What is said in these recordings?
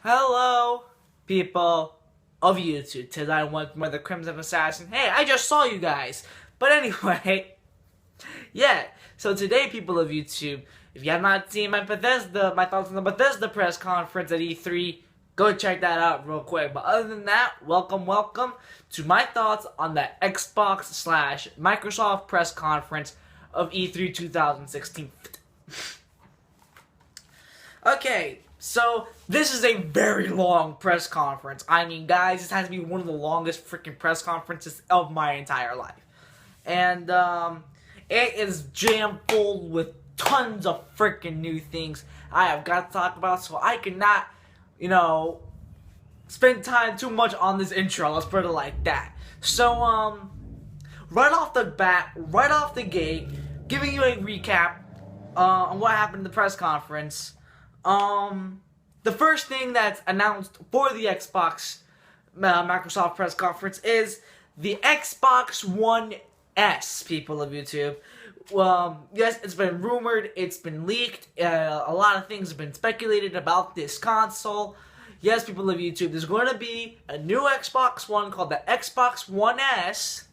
Hello, people of YouTube. Today I want the Crimson Assassin. Hey, I just saw you guys. But anyway, yeah. So today, people of YouTube, if you have not seen my thoughts on the Bethesda press conference at E3, go check that out real quick. But other than that, welcome to my thoughts on the Xbox/Microsoft press conference of E3 2016. Okay, so this is a very long press conference. I mean, guys, this has to be one of the longest freaking press conferences of my entire life. And it is jam full with tons of freaking new things I have got to talk about, so I cannot, spend time too much on this intro, let's put it like that. So, right off the bat, right off the gate, giving you a recap on what happened in the press conference. The first thing that's announced for the Xbox Microsoft press conference is the Xbox One S, people of YouTube. Yes, it's been rumored, it's been leaked, a lot of things have been speculated about this console. Yes, people of YouTube, there's going to be a new Xbox One called the Xbox One S,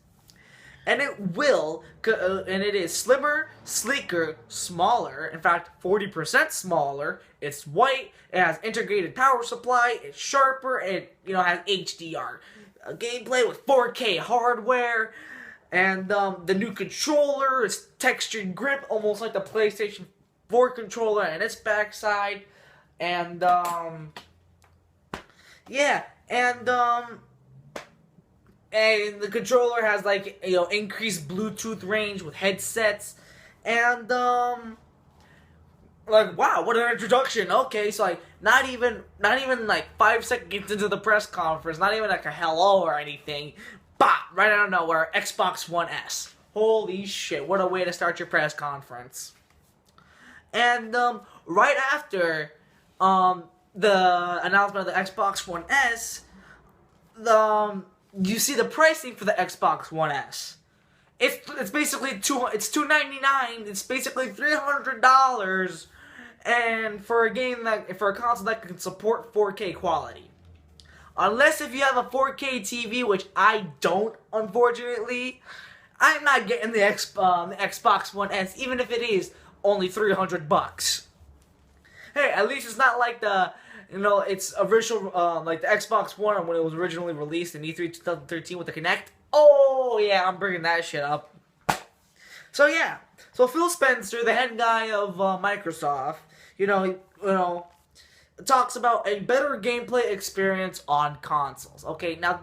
and it is slimmer, sleeker, smaller, in fact, 40% smaller. It's white, it has integrated power supply, it's sharper, it, has HDR gameplay with 4K hardware, and the new controller is textured grip, almost like the PlayStation 4 controller and its backside, and, and the controller has, increased Bluetooth range with headsets. And, wow, what an introduction. Okay, so, not even 5 seconds into the press conference, not even, a hello or anything. Bah! Right out of nowhere, Xbox One S. Holy shit, what a way to start your press conference. And, right after, the announcement of the Xbox One S, you see the pricing for the Xbox One S. It's basically it's $299. It's basically $300, and for a console that can support 4K quality. Unless if you have a 4K TV, which I don't, unfortunately, I'm not getting the Xbox One S, even if it is only $300. Hey, at least it's not like it's original, like the Xbox One when it was originally released in E3 2013 with the Kinect. Oh, yeah, I'm bringing that shit up. So, yeah. So, Phil Spencer, the head guy of Microsoft, talks about a better gameplay experience on consoles. Okay, now,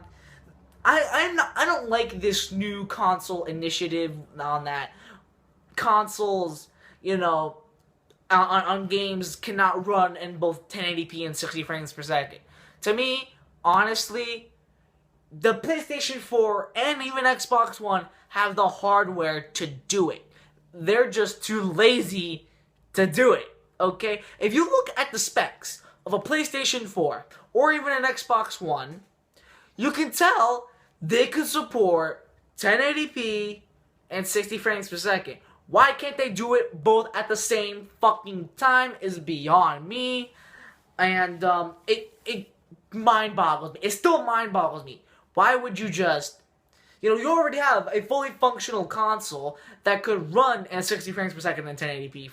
I don't like this new console initiative on that consoles, on games cannot run in both 1080p and 60 frames per second. To me, honestly, the PlayStation 4 and even Xbox One have the hardware to do it. They're just too lazy to do it, okay? If you look at the specs of a PlayStation 4 or even an Xbox One, you can tell they could support 1080p and 60 frames per second. Why can't they do it both at the same fucking time is beyond me. And, it mind boggles me. It still mind boggles me. Why would you just, you already have a fully functional console that could run at 60 frames per second and 1080p.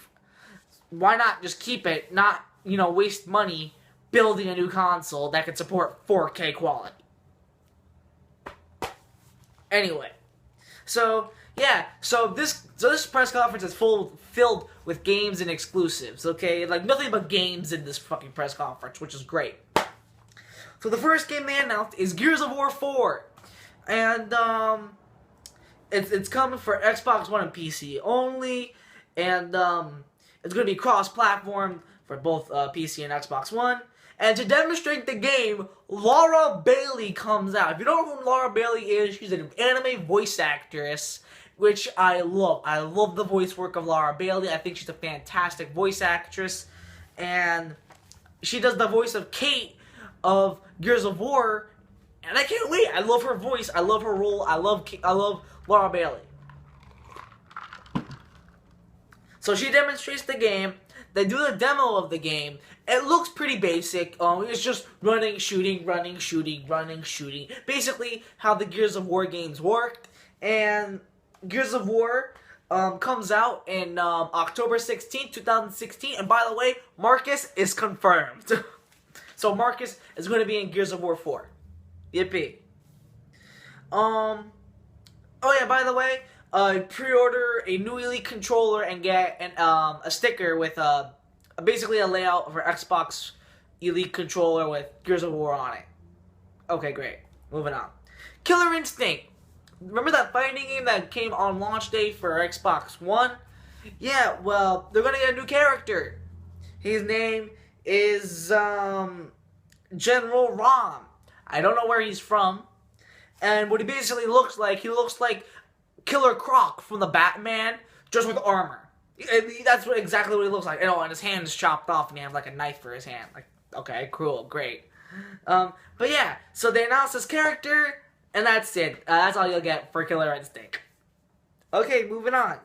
Why not just keep it, not, waste money building a new console that could support 4K quality? Anyway, so this press conference is filled with games and exclusives, okay? Nothing but games in this fucking press conference, which is great. So the first game they announced is Gears of War 4. And, it's coming for Xbox One and PC only. And, it's going to be cross-platform for both PC and Xbox One. And to demonstrate the game, Laura Bailey comes out. If you don't know who Laura Bailey is, she's an anime voice actress, which I love. I love the voice work of Laura Bailey. I think she's a fantastic voice actress. And she does the voice of Kate of Gears of War. And I can't wait. I love her voice. I love her role. I love Laura Bailey. So she demonstrates the game. they do the demo of the game. It looks pretty basic. It's just running, shooting, running, shooting, running, shooting. Basically, how the Gears of War games worked. And Gears of War comes out in October 16th, 2016. And by the way, Marcus is confirmed. So Marcus is going to be in Gears of War 4. Yippee. Oh yeah, by the way, pre-order a new Elite controller and get a sticker with basically a layout of our Xbox Elite controller with Gears of War on it. Okay, great. Moving on. Killer Instinct. Remember that fighting game that came on launch day for Xbox One? Yeah, well, they're gonna get a new character. His name is General Rom. I don't know where he's from. And what he basically looks like, he looks like Killer Croc from the Batman, just with armor. That's exactly what he looks like. And his hand is chopped off, and he has like a knife for his hand. Like, okay, cool, great. But yeah, so they announced this character, and that's it. That's all you'll get for Killer Instinct. Okay, moving on.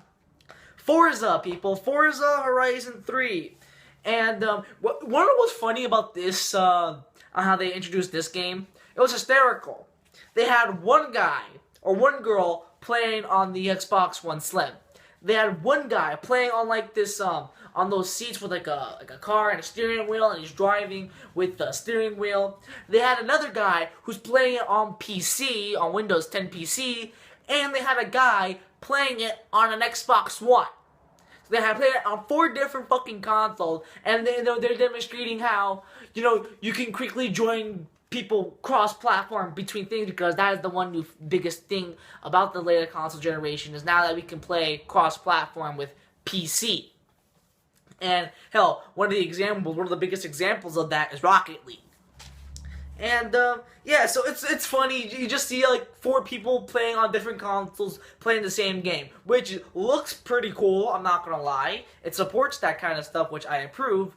Forza, people. Forza Horizon 3. And what was funny about this, on how they introduced this game, it was hysterical. They had one guy or one girl playing on the Xbox One Slim. They had one guy playing on like this on those seats with like a car and a steering wheel, and he's driving with the steering wheel. They had another guy who's playing it on PC, on Windows 10 PC, and they had a guy playing it on an Xbox One. So they had played it on 4 different fucking consoles, and they're demonstrating how, you know, you can quickly join people cross-platform between things, because that is the one new biggest thing about the later console generation, is now that we can play cross-platform with PC. And hell, one of the biggest examples of that is Rocket League. And yeah, so it's funny. You just see like 4 people playing on different consoles playing the same game, which looks pretty cool. I'm not gonna lie. It supports that kind of stuff, which I approve.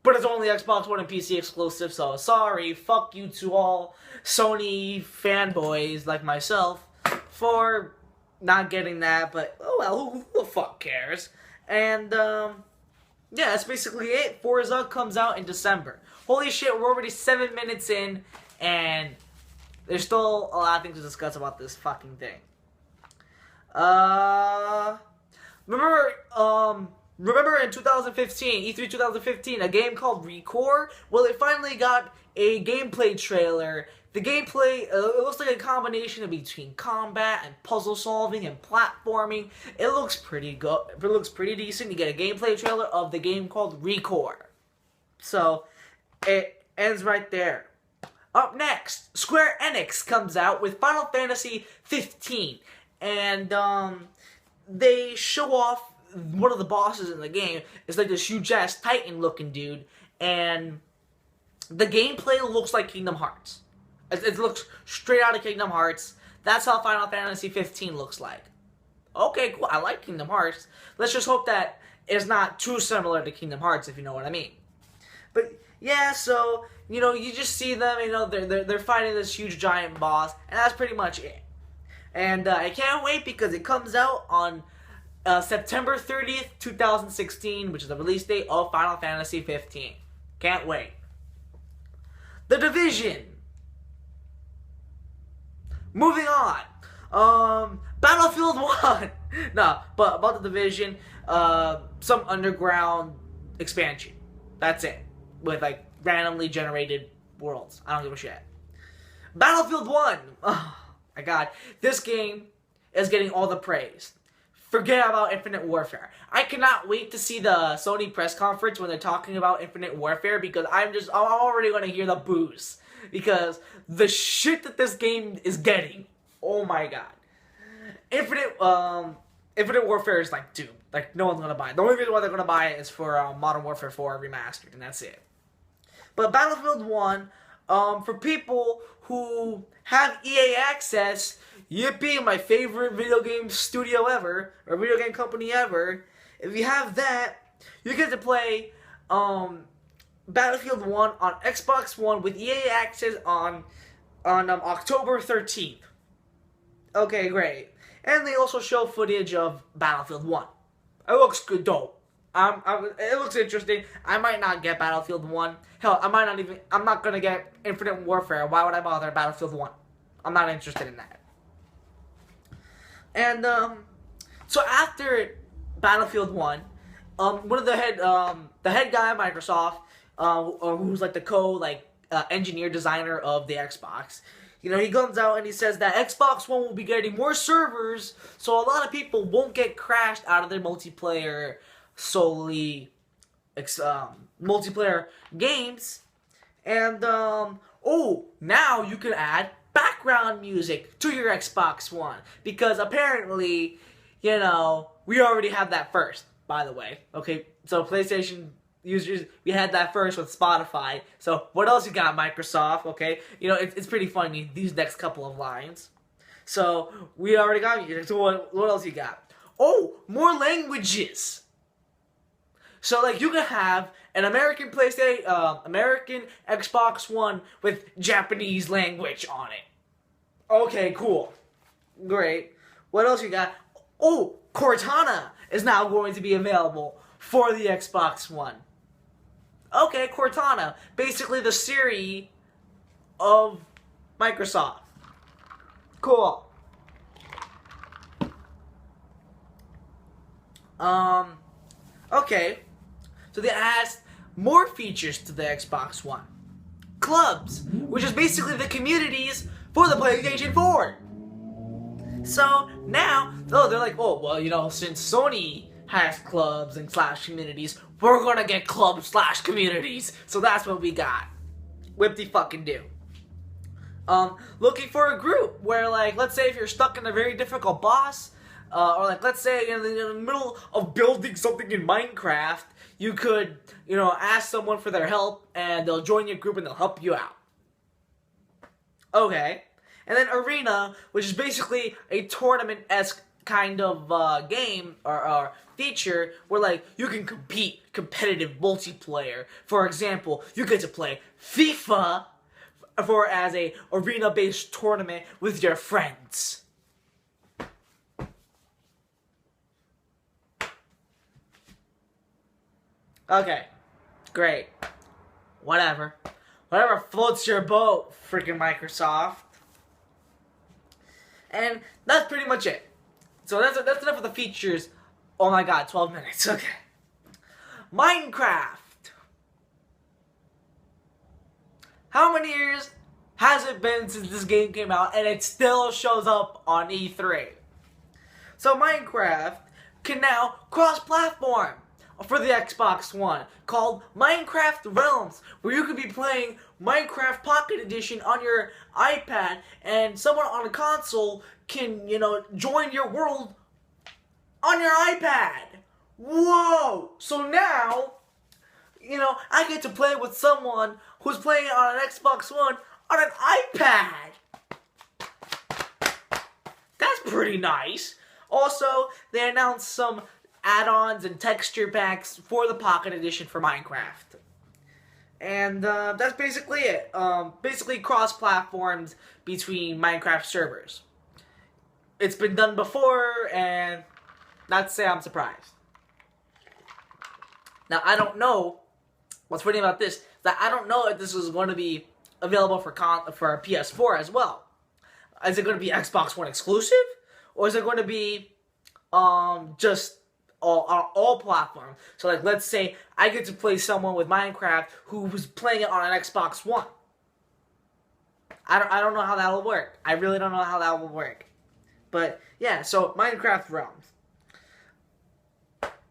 But it's only Xbox One and PC exclusive, so sorry, fuck you to all Sony fanboys like myself for not getting that, but oh well, who the fuck cares? And yeah, that's basically it. Forza comes out in December. Holy shit, we're already 7 minutes in, and there's still a lot of things to discuss about this fucking thing. Remember in 2015, E3 2015, a game called Recore? Well, it finally got a gameplay trailer. The gameplay, it looks like a combination between combat and puzzle solving and platforming. It looks pretty good. It looks pretty decent. You get a gameplay trailer of the game called Recore. So, it ends right there. Up next, Square Enix comes out with Final Fantasy 15. And, they show off one of the bosses in the game. Is like this huge-ass Titan-looking dude. And the gameplay looks like Kingdom Hearts. It looks straight out of Kingdom Hearts. That's how Final Fantasy 15 looks like. Okay, cool. I like Kingdom Hearts. Let's just hope that it's not too similar to Kingdom Hearts, if you know what I mean. But yeah, so you know, you just see them. You know, they're fighting this huge giant boss, and that's pretty much it. And I can't wait because it comes out on September 30th, 2016, which is the release date of Final Fantasy 15. Can't wait. The Division. Moving on. Battlefield 1. No, but about the Division, some underground expansion. That's it. With like randomly generated worlds. I don't give a shit. Battlefield 1. Oh my god. This game is getting all the praise. Forget about Infinite Warfare. I cannot wait to see the Sony press conference when they're talking about Infinite Warfare, because I'm already going to hear the boos. Because the shit that this game is getting, oh my god. Infinite Warfare is like doomed. Like, no one's going to buy it. The only reason why they're going to buy it is for Modern Warfare 4 Remastered, and that's it. But Battlefield 1, for people who have EA access, yippee, my favorite video game studio ever, or video game company ever, if you have that, you get to play Battlefield 1 on Xbox One with EA access on October 13th. Okay, great. And they also show footage of Battlefield 1. It looks good, dope. It looks interesting. I might not get Battlefield 1. Hell, I'm not gonna get Infinite Warfare. Why would I bother Battlefield 1? I'm not interested in that. And, so after Battlefield 1, one of the head guy at Microsoft, who's like the engineer designer of the Xbox, you know, he comes out and he says that Xbox One will be getting more servers, so a lot of people won't get crashed out of their multiplayer multiplayer games. And now you can add background music to your Xbox One, because apparently, you know, we already have that first, by the way. Okay, so PlayStation users, we had that first with Spotify. So what else you got, Microsoft? Okay, you know, it's pretty funny, these next couple of lines. So we already got you. So what else you got? Oh, more languages. So like you can have an American American Xbox One with Japanese language on it. Okay, cool. Great. What else you got? Oh, Cortana is now going to be available for the Xbox One. Okay, Cortana. Basically the Siri of Microsoft. Cool. Okay. So they added more features to the Xbox One. Clubs, which is basically the communities for the PlayStation 4. So now, they're like, oh, well, you know, since Sony has clubs and / communities, we're gonna get clubs / communities. So that's what we got. Whip-de-fucking-do. Looking for a group where, like, let's say if you're stuck in a very difficult boss, or like, let's say in the middle of building something in Minecraft, you could, you know, ask someone for their help, and they'll join your group and they'll help you out. Okay. And then Arena, which is basically a tournament-esque kind of game or feature where, like, you can compete competitive multiplayer. For example, you get to play FIFA as a arena-based tournament with your friends. Okay, great. Whatever floats your boat, freaking Microsoft. And that's pretty much it. So that's enough of the features. Oh my god, 12 minutes. Okay. Minecraft. How many years has it been since this game came out and it still shows up on E3? So Minecraft can now cross-platform for the Xbox One, called Minecraft Realms, where you could be playing Minecraft Pocket Edition on your iPad, and someone on a console can, you know, join your world on your iPad. Whoa! So now, you know, I get to play with someone who's playing it on an Xbox One on an iPad. That's pretty nice. Also, they announced some add-ons and texture packs for the Pocket Edition for Minecraft. And that's basically it. Basically cross-platforms between Minecraft servers. It's been done before, and not to say I'm surprised. Now, I don't know, what's funny about this, is that I don't know if this is going to be available for PS4 as well. Is it going to be Xbox One exclusive? Or is it going to be just on all platforms? So, like, let's say I get to play someone with Minecraft who was playing it on an Xbox One. I don't know how that will work. I really don't know how that will work. But yeah, so Minecraft Realms.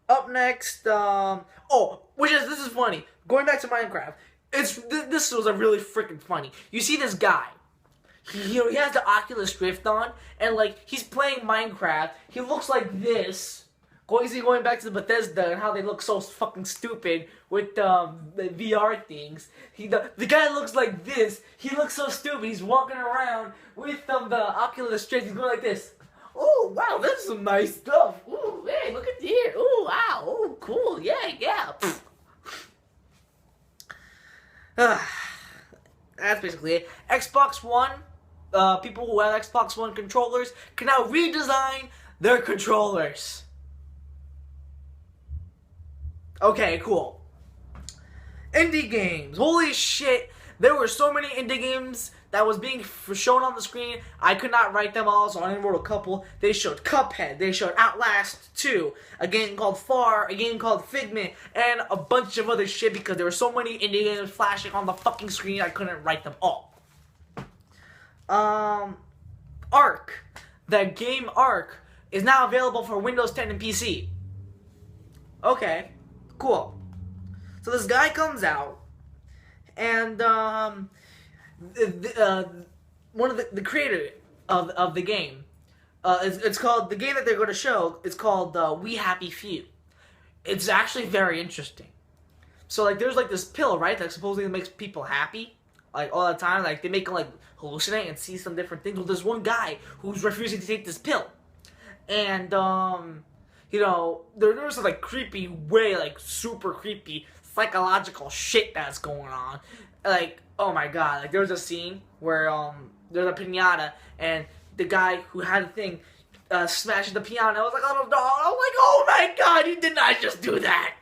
Up next, this is funny. Going back to Minecraft, this was a really freaking funny. You see this guy. He has the Oculus Rift on, and like he's playing Minecraft. He looks like this. Going back to the Bethesda and how they look so fucking stupid with the VR things. The guy looks like this. He looks so stupid. He's walking around with the Oculus Rift. He's going like this. Oh wow, this is some nice stuff. Ooh, hey, look at here. Ooh, wow. Ooh, cool. Yeah. That's basically it. Xbox One. People who have Xbox One controllers can now redesign their controllers. Okay, cool. Indie games. Holy shit. There were so many indie games that was being shown on the screen. I could not write them all, so I only wrote a couple. They showed Cuphead. They showed Outlast 2. A game called Far. A game called Figment. And a bunch of other shit because there were so many indie games flashing on the fucking screen I couldn't write them all. Ark. The game Ark is now available for Windows 10 and PC. Okay. Cool. So this guy comes out, and one of the creator of the game, it's called, the game that they're going to show is called We Happy Few. It's actually very interesting. So like there's like this pill, right, that supposedly makes people happy, like all the time. Like they make them like hallucinate and see some different things. Well, there's one guy who's refusing to take this pill, and you know, there's some like creepy way, like super creepy psychological shit that's going on. Like, oh my god, like there's a scene where there's a piñata and the guy who had the thing smashes the piano. I was like, oh no, I was like, oh my god, you did not just do that.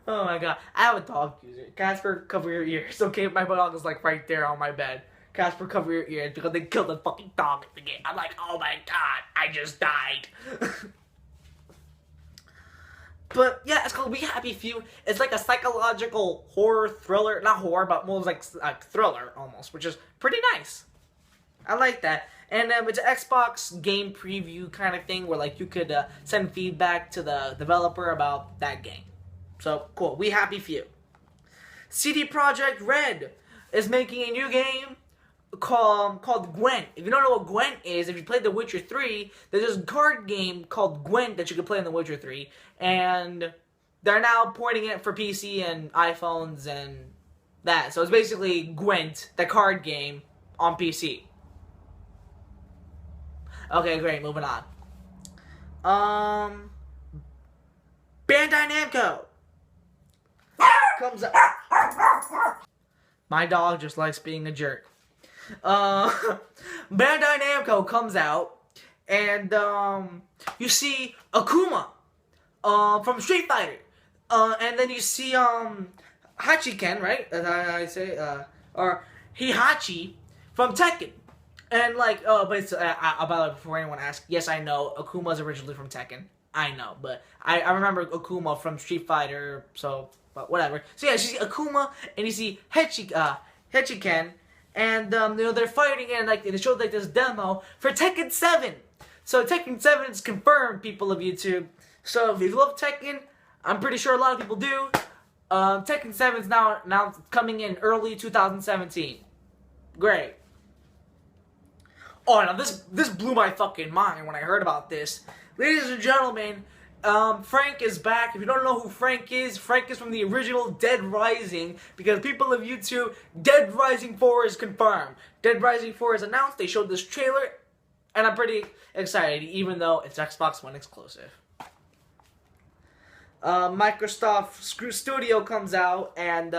Oh my god, I have a dog user. Casper, cover your ears. Okay, my dog is like right there on my bed. Casper, cover your ears because they killed the fucking dog in the game. I'm like, oh my god, I just died. But yeah, it's called We Happy Few. It's like a psychological horror thriller, not horror, but more like thriller almost, which is pretty nice. I like that. And it's an Xbox game preview kind of thing where like you could send feedback to the developer about that game. So cool. We Happy Few. CD Projekt Red is making a new game called Gwent. If you don't know what Gwent is, if you played The Witcher 3, there's a card game called Gwent that you can play in The Witcher 3, and they're now porting it for PC and iPhones and that. So it's basically Gwent, the card game, on PC. Okay, great, moving on. Bandai Namco comes up. My dog just likes being a jerk. Bandai Namco comes out, and you see Akuma from Street Fighter, and then you see Hachiken, right? As I say, or Hihachi from Tekken, and like but it's about before anyone asks, yes, I know Akuma's originally from Tekken. I know, but I remember Akuma from Street Fighter, so but whatever. So yeah, you see Akuma and you see Hachiken. And, you know, they're fighting, and, like, they showed, like, this demo for Tekken 7. So, Tekken 7 is confirmed, people of YouTube. So, if you love Tekken, I'm pretty sure a lot of people do. Tekken 7 is now coming in early 2017. Great. Oh, now, this blew my fucking mind when I heard about this. Ladies and gentlemen, Frank is back. If you don't know who Frank is from the original Dead Rising, because people of YouTube, Dead Rising 4 is confirmed. Dead Rising 4 is announced. They showed this trailer, and I'm pretty excited, even though it's Xbox One exclusive. Microsoft Studio comes out, and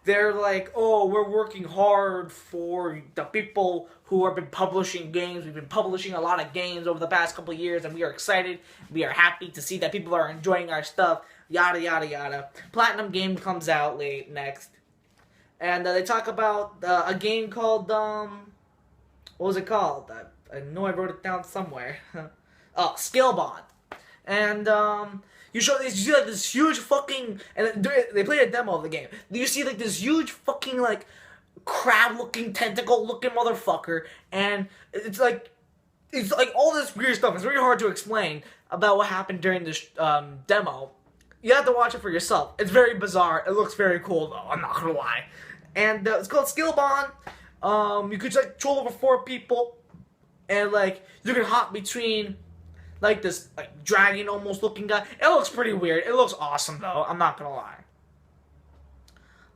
they're like, oh, we're working hard for the people who have been publishing games. We've been publishing a lot of games over the past couple of years, and we are excited. We are happy to see that people are enjoying our stuff, yada, yada, yada. Platinum game comes out next. And they talk about a game called, what was it called? I know I wrote it down somewhere. Oh, Scalebond. And, you see like this huge fucking, and they played a demo of the game. You see like this huge fucking like crab-looking, tentacle-looking motherfucker, and it's like all this weird stuff. It's very hard to explain about what happened during this demo. You have to watch it for yourself. It's very bizarre. It looks very cool though. I'm not gonna lie. And it's called Scalebond. You could like control over 4 people, and like you can hop between like this like dragon almost looking guy. It looks pretty weird. It looks awesome though. I'm not gonna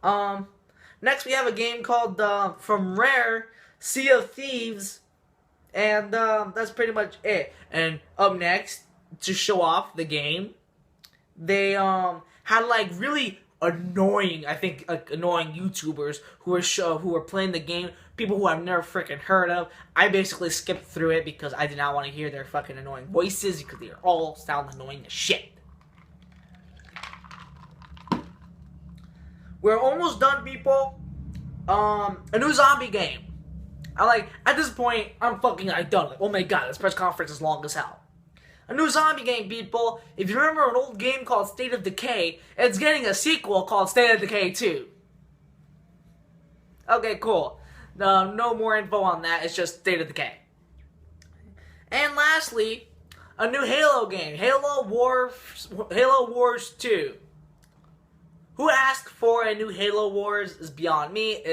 lie. Next we have a game called from Rare, Sea of Thieves, and that's pretty much it. And up next, to show off the game, they had like really annoying, I think, like annoying YouTubers who were playing the game. People who I've never freaking heard of. I basically skipped through it because I did not want to hear their fucking annoying voices because they all sound annoying as shit. We're almost done, people. A new zombie game. At this point, I'm fucking done. Like, oh my god, this press conference is long as hell. A new zombie game, people. If you remember an old game called State of Decay, it's getting a sequel called State of Decay 2. Okay, cool. No more info on that. It's just State of Decay. And lastly, a new Halo game, Halo Wars 2. Who asked for a new Halo Wars is beyond me.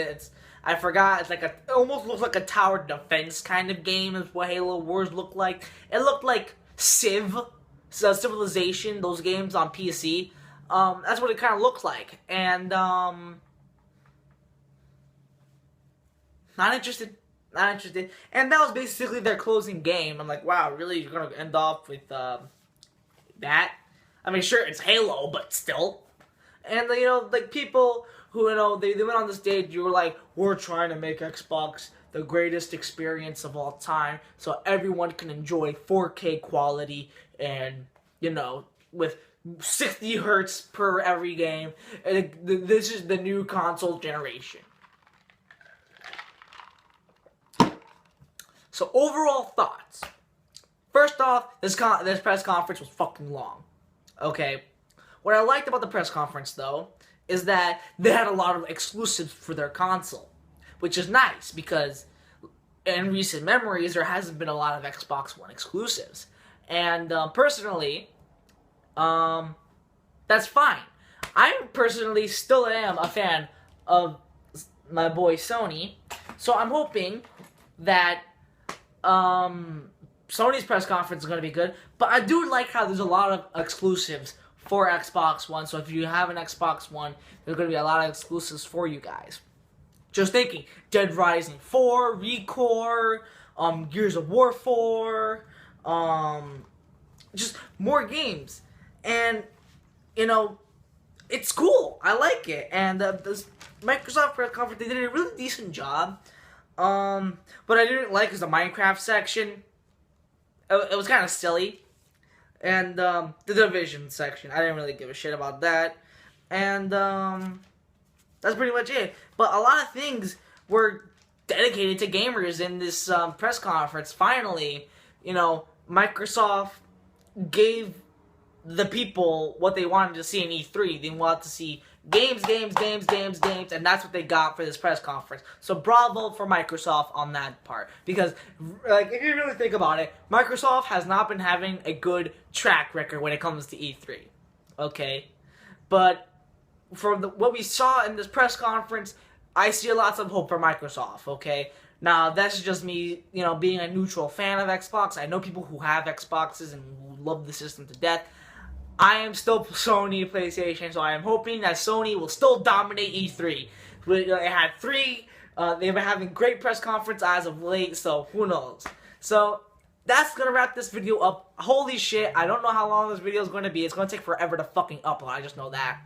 I forgot. It almost looks like a tower defense kind of game is what Halo Wars looked like. It looked like Civilization, those games on PC. That's what it kind of looks like. And not interested. Not interested. And that was basically their closing game. I'm like, wow, really? You're gonna end off with that? I mean, sure, it's Halo, but still. And people who they went on the stage. You were like, we're trying to make Xbox the greatest experience of all time, so everyone can enjoy 4K quality and with 60 hertz per every game. And this is the new console generation. So overall thoughts. First off, this press conference was fucking long. Okay. What I liked about the press conference, though, is that they had a lot of exclusives for their console, which is nice because in recent memories there hasn't been a lot of Xbox One exclusives, and personally, that's fine. I personally still am a fan of my boy Sony, so I'm hoping that Sony's press conference is going to be good, but I do like how there's a lot of exclusives for Xbox One, so if you have an Xbox One, there's going to be a lot of exclusives for you guys. Just thinking, Dead Rising 4, ReCore, Gears of War 4, just more games. And, it's cool. I like it. And this Microsoft press conference, they did a really decent job. What I didn't like is the Minecraft section. It was kind of silly. And the Division section, I didn't really give a shit about that. And that's pretty much it. But a lot of things were dedicated to gamers in this press conference. Finally, Microsoft gave the people what they wanted to see in E3. They wanted to see games, and that's what they got for this press conference. So bravo for Microsoft on that part. Because, if you really think about it, Microsoft has not been having a good track record when it comes to E3. Okay? But from what we saw in this press conference, I see lots of hope for Microsoft, okay? Now, that's just me, being a neutral fan of Xbox. I know people who have Xboxes and who love the system to death. I am still Sony PlayStation, so I am hoping that Sony will still dominate E3. They had three. They've been having great press conference as of late, so who knows? So that's gonna wrap this video up. Holy shit! I don't know how long this video is going to be. It's gonna take forever to fucking upload. I just know that.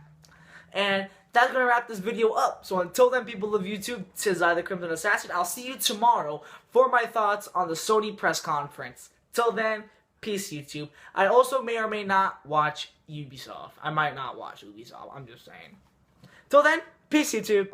And that's gonna wrap this video up. So until then, people of YouTube, tis I, the Crimson Assassin. I'll see you tomorrow for my thoughts on the Sony press conference. Till then. Peace, YouTube. I also may or may not watch Ubisoft. I might not watch Ubisoft. I'm just saying. Till then, peace, YouTube.